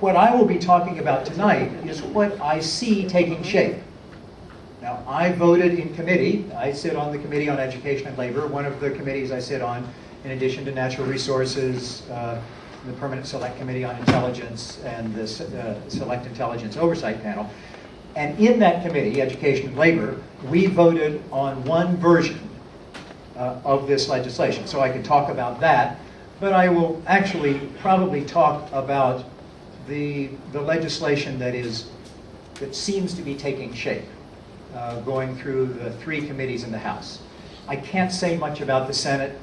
what I will be talking about tonight is what I see taking shape. Now, I voted in committee. I sit on the Committee on Education and Labor, one of the committees I sit on, in addition to Natural Resources, the Permanent Select Committee on Intelligence, and the Select Intelligence Oversight Panel. And in that committee, Education and Labor, we voted on one version of this legislation. So I can talk about that, but I will actually probably talk about the legislation that seems to be taking shape, going through the three committees in the House. I can't say much about the Senate.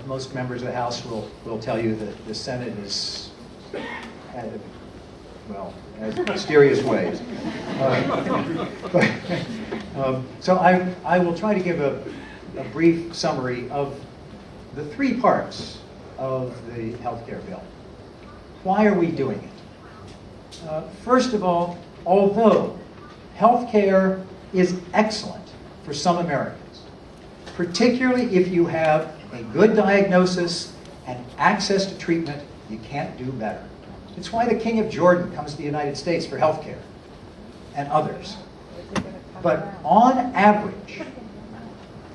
Most members of the House will tell you that the Senate is, well, has mysterious ways. So I will try to give a brief summary of the three parts of the healthcare bill. Why are we doing it? First of all, although healthcare is excellent for some Americans, particularly if you have a good diagnosis and access to treatment, you can't do better. It's why the King of Jordan comes to the United States for healthcare, and others. But on average,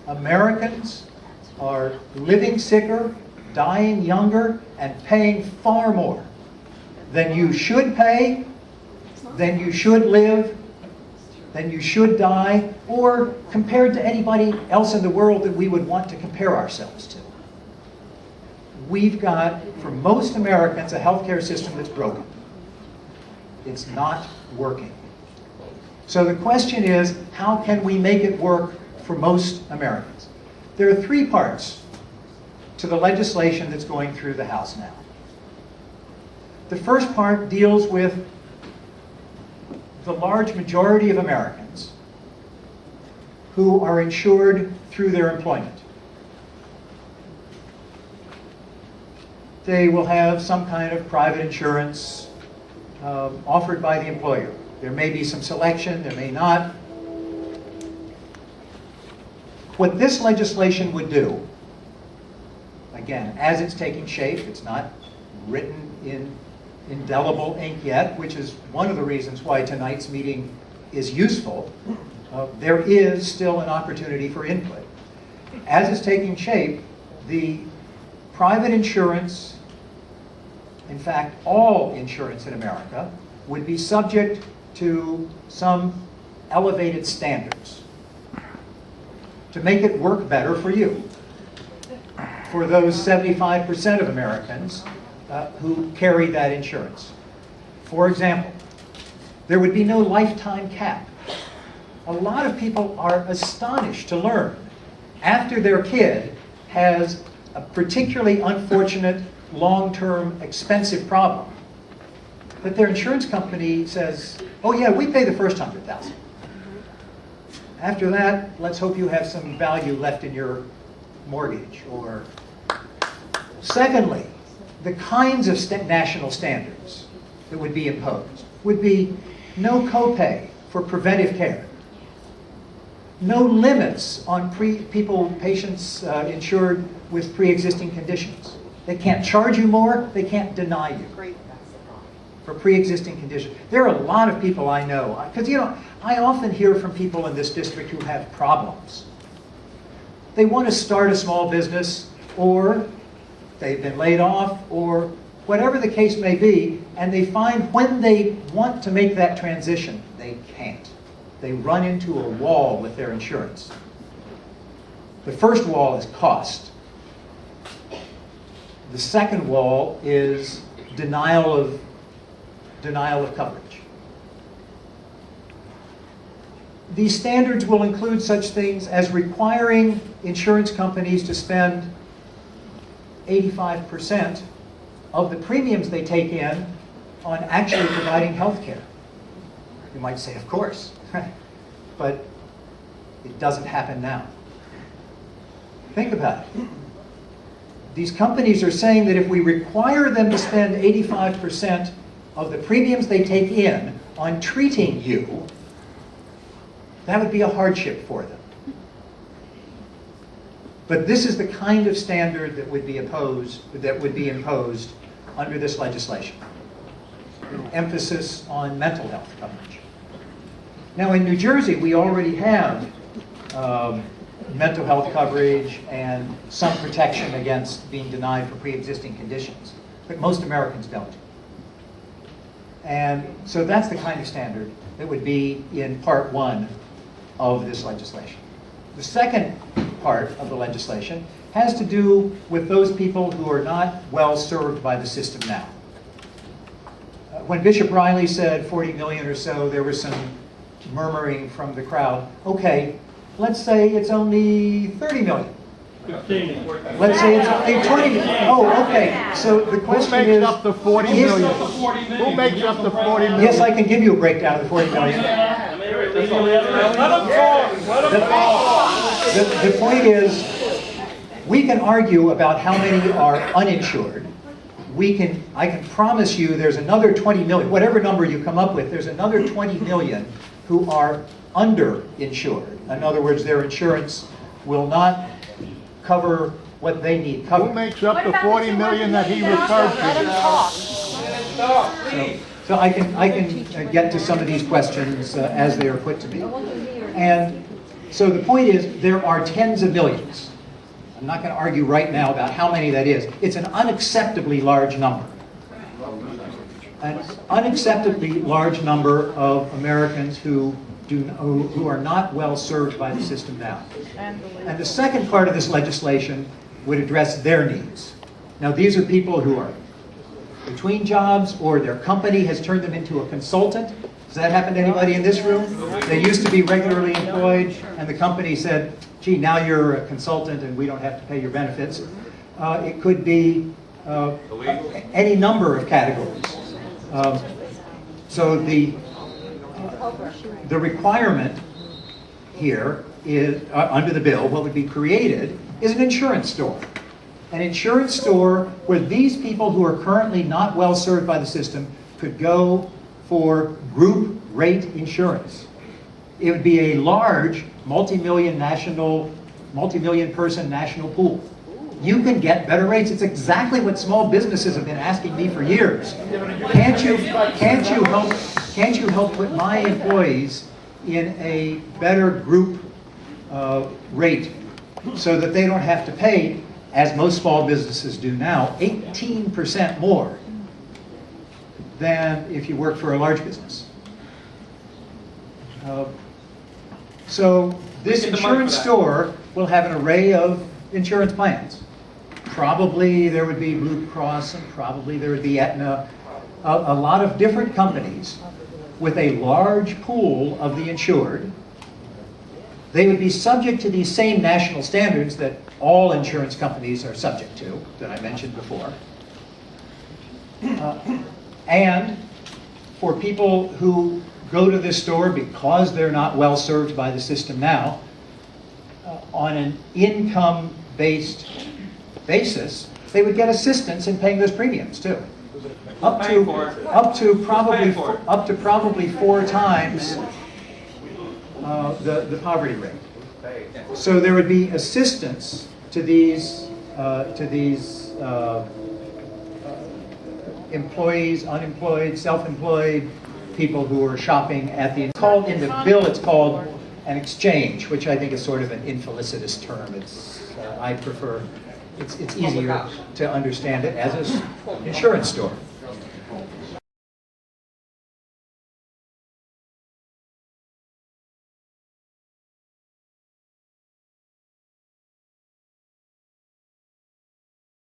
Americans are living sicker, dying younger, and paying far more than you should pay, than you should live, than you should die, or compared to anybody else in the world that we would want to compare ourselves to. We've got, for most Americans, a healthcare system that's broken. It's not working. So the question is, how can we make it work for most Americans? There are three parts to the legislation that's going through the House now. The first part deals with the large majority of Americans who are insured through their employment. They will have some kind of private insurance offered by the employer. There may be some selection, there may not. What this legislation would do, again, as it's taking shape, it's not written in indelible ink yet, which is one of the reasons why tonight's meeting is useful. There is still an opportunity for input. As it's taking shape, the private insurance, in fact, all insurance in America, would be subject to some elevated standards to make it work better for you, for those 75% of Americans who carry that insurance. For example, there would be no lifetime cap. A lot of people are astonished to learn after their kid has a particularly unfortunate, long-term, expensive problem that their insurance company says, oh yeah, we pay the first $100,000. After that, let's hope you have some value left in your mortgage. Or secondly, the kinds of national standards that would be imposed would be no copay for preventive care, no limits on patients insured with pre-existing conditions. They can't charge you more, they can't deny you for pre-existing conditions. There are a lot of people I know, because I often hear from people in this district who have problems. They want to start a small business, or they've been laid off, or whatever the case may be, and they find when they want to make that transition, they can't. They run into a wall with their insurance. The first wall is cost. The second wall is denial of coverage. These standards will include such things as requiring insurance companies to spend 85% of the premiums they take in on actually providing health care. You might say, of course, but it doesn't happen now. Think about it. These companies are saying that if we require them to spend 85% of the premiums they take in on treating you, that would be a hardship for them. But this is the kind of standard that would be imposed under this legislation. emphasis on mental health coverage. Now in New Jersey, we already have mental health coverage and some protection against being denied for pre-existing conditions, but most Americans don't. And so that's the kind of standard that would be in Part 1 of this legislation. The second part of the legislation has to do with those people who are not well served by the system now. When Bishop Riley said 40 million or so, there was some murmuring from the crowd. Okay, let's say it's only 30 million. 15. Let's say it's only 20. Oh, okay. So the question is... Who makes up the 40 million? Who makes up the 40 million? Yes, I can give you a breakdown of the 40 million. The point is, we can argue about how many are uninsured. I can promise you there's another 20 million, whatever number you come up with, there's another 20 million who are underinsured. In other words, their insurance will not cover what they need covered. Who makes up the 40 million that he referred to? So I can get to some of these questions as they are put to me. And so the point is, there are tens of millions. I'm not going to argue right now about how many that is. It's an unacceptably large number. An unacceptably large number of Americans who are not well served by the system now. And the second part of this legislation would address their needs. Now, these are people who are between jobs, or their company has turned them into a consultant. Does that happen to anybody in this room? They used to be regularly employed, and the company said, gee, now you're a consultant and we don't have to pay your benefits. It could be any number of categories. So the requirement here is, under the bill, what would be created is an insurance store. An insurance store where these people who are currently not well served by the system could go for group rate insurance. It would be a large multi-million person national pool. You can get better rates. It's exactly what small businesses have been asking me for years. Can't you help put my employees in a better group rate so that they don't have to pay, as most small businesses do now, 18% more than if you work for a large business. So this insurance store will have an array of insurance plans. Probably there would be Blue Cross, and probably there would be Aetna, a lot of different companies with a large pool of the insured. They would be subject to these same national standards that all insurance companies are subject to, that I mentioned before. And for people who go to this store because they're not well served by the system now, on an income-based basis, they would get assistance in paying those premiums too. Up to probably 4 times the poverty rate. So there would be assistance to these employees, unemployed, self-employed, people who are shopping at the... In the bill, it's called an exchange, which I think is sort of an infelicitous term. I prefer, it's easier to understand it as an insurance store.